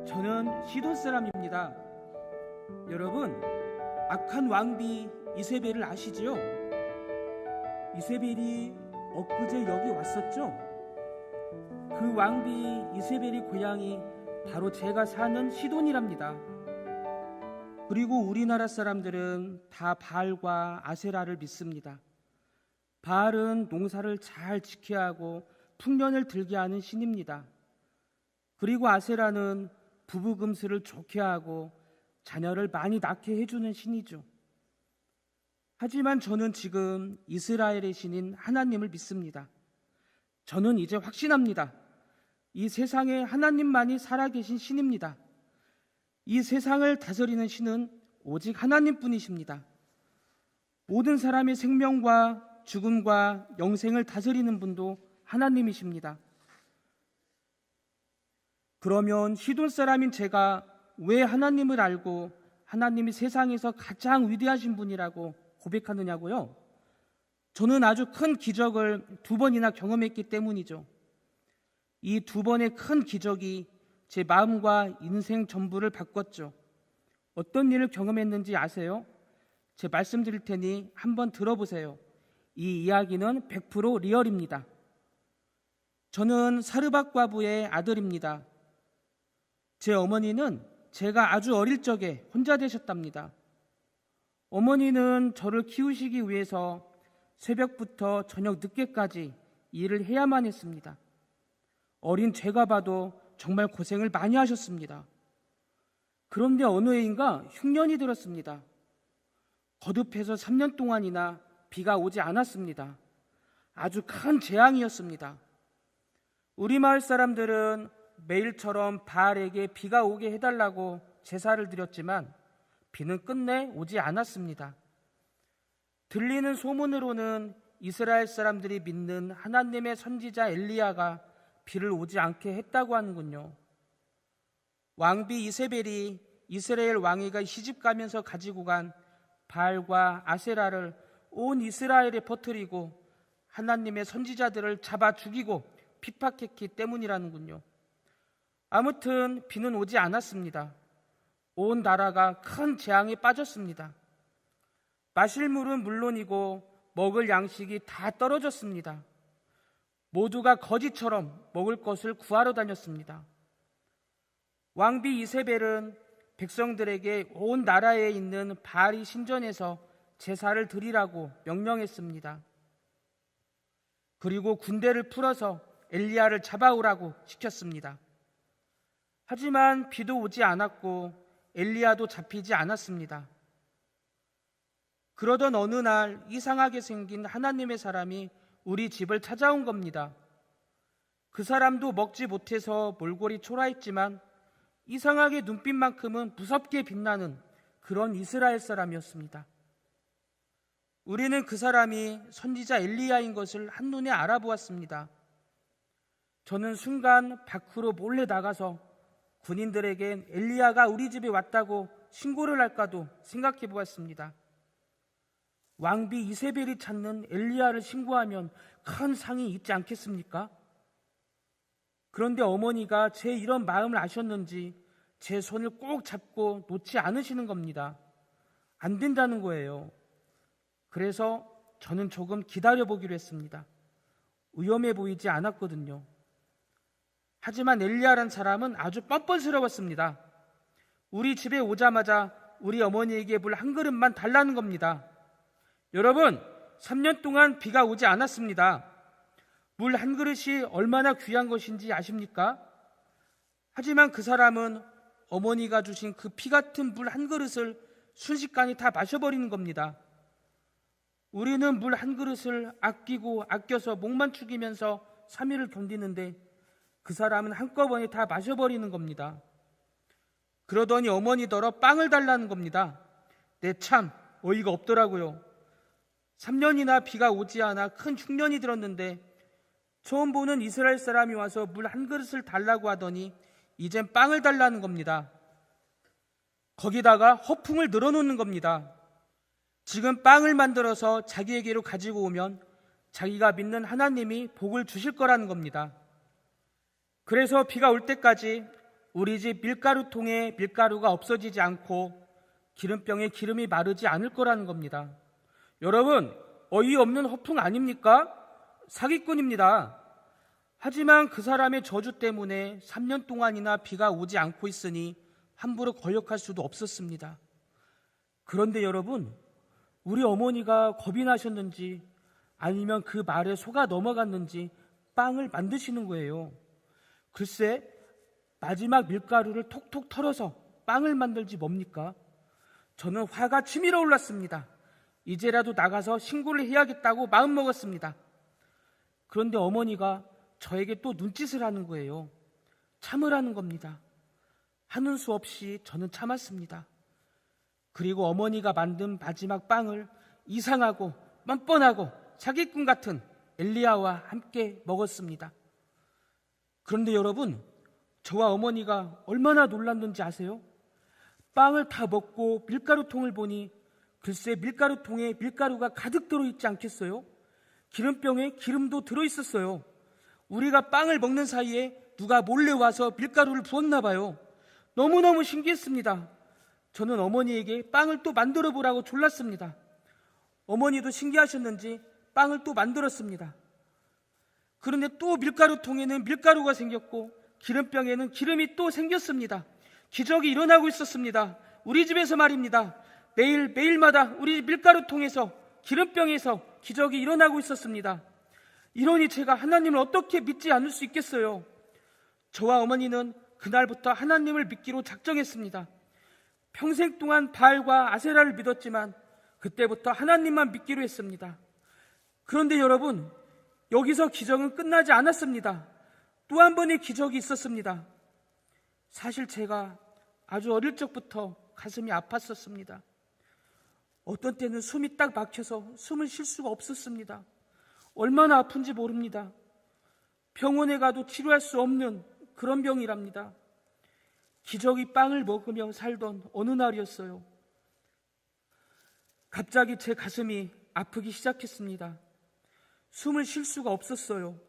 저는 시돈 사람입니다. 여러분, 악한 왕비 이세벨을 아시지요? 이세벨이 엊그제 여기 왔었죠? 그 왕비 이세벨의 고향이 바로 제가 사는 시돈이랍니다. 그리고 우리나라 사람들은 다 바알과 아세라를 믿습니다. 바알은 농사를 잘 지켜야 하고 풍년을 들게 하는 신입니다. 그리고 아세라는 부부금슬을 좋게 하고 자녀를 많이 낳게 해주는 신이죠. 하지만 저는 지금 이스라엘의 신인 하나님을 믿습니다. 저는 이제 확신합니다. 이 세상에 하나님만이 살아계신 신입니다. 이 세상을 다스리는 신은 오직 하나님뿐이십니다. 모든 사람의 생명과 죽음과 영생을 다스리는 분도 하나님이십니다. 그러면 시돈 사람인 제가 왜 하나님을 알고 하나님이 세상에서 가장 위대하신 분이라고 고백하느냐고요? 저는 아주 큰 기적을 2번이나 경험했기 때문이죠. 이 2번의 큰 기적이 제 마음과 인생 전부를 바꿨죠. 어떤 일을 경험했는지 아세요? 제 말씀드릴 테니 한번 들어보세요. 이 이야기는 100% 리얼입니다. 저는 사르밧 과부의 아들입니다. 제 어머니는 제가 아주 어릴 적에 혼자 되셨답니다. 어머니는 저를 키우시기 위해서 새벽부터 저녁 늦게까지 일을 해야만 했습니다. 어린 제가 봐도 정말 고생을 많이 하셨습니다. 그런데 어느 해인가 흉년이 들었습니다. 거듭해서 3년 동안이나 비가 오지 않았습니다. 아주 큰 재앙이었습니다. 우리 마을 사람들은 매일처럼 바알에게 비가 오게 해달라고 제사를 드렸지만 비는 끝내 오지 않았습니다. 들리는 소문으로는 이스라엘 사람들이 믿는 하나님의 선지자 엘리야가 비를 오지 않게 했다고 하는군요. 왕비 이세벨이 이스라엘 왕위가 시집가면서 가지고 간 바알과 아세라를 온 이스라엘에 퍼뜨리고 하나님의 선지자들을 잡아 죽이고 핍박했기 때문이라는군요. 아무튼 비는 오지 않았습니다. 온 나라가 큰 재앙에 빠졌습니다. 마실 물은 물론이고 먹을 양식이 다 떨어졌습니다. 모두가 거지처럼 먹을 것을 구하러 다녔습니다. 왕비 이세벨은 백성들에게 온 나라에 있는 바알이 신전에서 제사를 드리라고 명령했습니다. 그리고 군대를 풀어서 엘리야를 잡아오라고 시켰습니다. 하지만 비도 오지 않았고 엘리야도 잡히지 않았습니다. 그러던 어느 날 이상하게 생긴 하나님의 사람이 우리 집을 찾아온 겁니다. 그 사람도 먹지 못해서 몰골이 초라했지만 이상하게 눈빛만큼은 무섭게 빛나는 그런 이스라엘 사람이었습니다. 우리는 그 사람이 선지자 엘리야인 것을 한눈에 알아보았습니다. 저는 순간 밖으로 몰래 나가서 군인들에겐 엘리야가 우리 집에 왔다고 신고를 할까도 생각해 보았습니다. 왕비 이세벨이 찾는 엘리야를 신고하면 큰 상이 있지 않겠습니까? 그런데 어머니가 제 이런 마음을 아셨는지 제 손을 꼭 잡고 놓지 않으시는 겁니다. 안 된다는 거예요. 그래서 저는 조금 기다려보기로 했습니다. 위험해 보이지 않았거든요. 하지만 엘리야란 사람은 아주 뻔뻔스러웠습니다. 우리 집에 오자마자 우리 어머니에게 물 한 그릇만 달라는 겁니다. 여러분, 3년 동안 비가 오지 않았습니다. 물 한 그릇이 얼마나 귀한 것인지 아십니까? 하지만 그 사람은 어머니가 주신 그 피 같은 물 한 그릇을 순식간에 다 마셔버리는 겁니다. 우리는 물 한 그릇을 아끼고 아껴서 목만 축이면서 3일을 견디는데 그 사람은 한꺼번에 다 마셔버리는 겁니다. 그러더니 어머니더러 빵을 달라는 겁니다. 네, 참 어이가 없더라고요. 3년이나 비가 오지 않아 큰 흉년이 들었는데 처음 보는 이스라엘 사람이 와서 물 한 그릇을 달라고 하더니 이젠 빵을 달라는 겁니다. 거기다가 허풍을 늘어놓는 겁니다. 지금 빵을 만들어서 자기에게로 가지고 오면 자기가 믿는 하나님이 복을 주실 거라는 겁니다. 그래서 비가 올 때까지 우리 집 밀가루통에 밀가루가 없어지지 않고 기름병에 기름이 마르지 않을 거라는 겁니다. 여러분, 어이없는 허풍 아닙니까? 사기꾼입니다. 하지만 그 사람의 저주 때문에 3년 동안이나 비가 오지 않고 있으니 함부로 거역할 수도 없었습니다. 그런데 여러분, 우리 어머니가 겁이 나셨는지 아니면 그 말에 속아 넘어갔는지 빵을 만드시는 거예요. 글쎄, 마지막 밀가루를 톡톡 털어서 빵을 만들지 뭡니까? 저는 화가 치밀어 올랐습니다. 이제라도 나가서 신고를 해야겠다고 마음먹었습니다. 그런데 어머니가 저에게 또 눈짓을 하는 거예요. 참으라는 겁니다. 하는 수 없이 저는 참았습니다. 그리고 어머니가 만든 마지막 빵을 이상하고 뻔뻔하고 사기꾼 같은 엘리야와 함께 먹었습니다. 그런데 여러분, 저와 어머니가 얼마나 놀랐는지 아세요? 빵을 다 먹고 밀가루통을 보니 글쎄 밀가루통에 밀가루가 가득 들어있지 않겠어요? 기름병에 기름도 들어있었어요. 우리가 빵을 먹는 사이에 누가 몰래 와서 밀가루를 부었나 봐요. 너무너무 신기했습니다. 저는 어머니에게 빵을 또 만들어 보라고 졸랐습니다. 어머니도 신기하셨는지 빵을 또 만들었습니다. 그런데 또 밀가루통에는 밀가루가 생겼고 기름병에는 기름이 또 생겼습니다. 기적이 일어나고 있었습니다. 우리 집에서 말입니다. 매일마다 우리 집 밀가루통에서 기름병에서 기적이 일어나고 있었습니다. 이러니 제가 하나님을 어떻게 믿지 않을 수 있겠어요? 저와 어머니는 그날부터 하나님을 믿기로 작정했습니다. 평생 동안 바알과 아세라를 믿었지만 그때부터 하나님만 믿기로 했습니다. 그런데 여러분, 여기서 기적은 끝나지 않았습니다. 또 한 번의 기적이 있었습니다. 사실 제가 아주 어릴 적부터 가슴이 아팠었습니다. 어떤 때는 숨이 딱 막혀서 숨을 쉴 수가 없었습니다. 얼마나 아픈지 모릅니다. 병원에 가도 치료할 수 없는 그런 병이랍니다. 기저귀 빵을 먹으며 살던 어느 날이었어요. 갑자기 제 가슴이 아프기 시작했습니다. 숨을 쉴 수가 없었어요.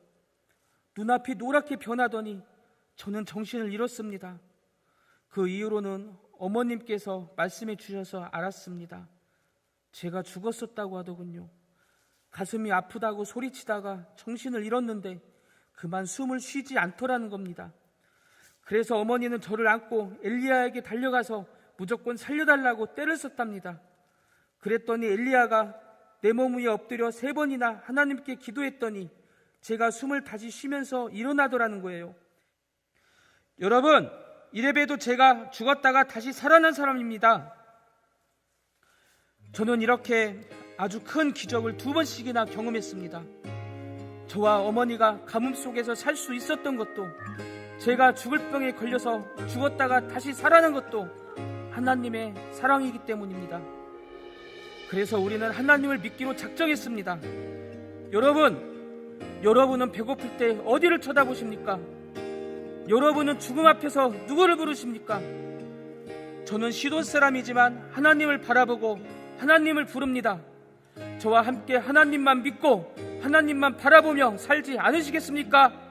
눈앞이 노랗게 변하더니 저는 정신을 잃었습니다. 그 이후로는 어머님께서 말씀해 주셔서 알았습니다. 제가 죽었었다고 하더군요. 가슴이 아프다고 소리치다가 정신을 잃었는데 그만 숨을 쉬지 않더라는 겁니다. 그래서 어머니는 저를 안고 엘리야에게 달려가서 무조건 살려달라고 떼를 썼답니다. 그랬더니 엘리야가 내 몸 위에 엎드려 3번이나 하나님께 기도했더니 제가 숨을 다시 쉬면서 일어나더라는 거예요. 여러분, 이래봬도 제가 죽었다가 다시 살아난 사람입니다. 저는 이렇게 아주 큰 기적을 2번씩이나 경험했습니다. 저와 어머니가 가뭄 속에서 살 수 있었던 것도, 제가 죽을 병에 걸려서 죽었다가 다시 살아난 것도 하나님의 사랑이기 때문입니다. 그래서 우리는 하나님을 믿기로 작정했습니다. 여러분은 배고플 때 어디를 쳐다보십니까? 여러분은 죽음 앞에서 누구를 부르십니까? 저는 시돈 사람이지만 하나님을 바라보고 하나님을 부릅니다. 저와 함께 하나님만 믿고 하나님만 바라보며 살지 않으시겠습니까?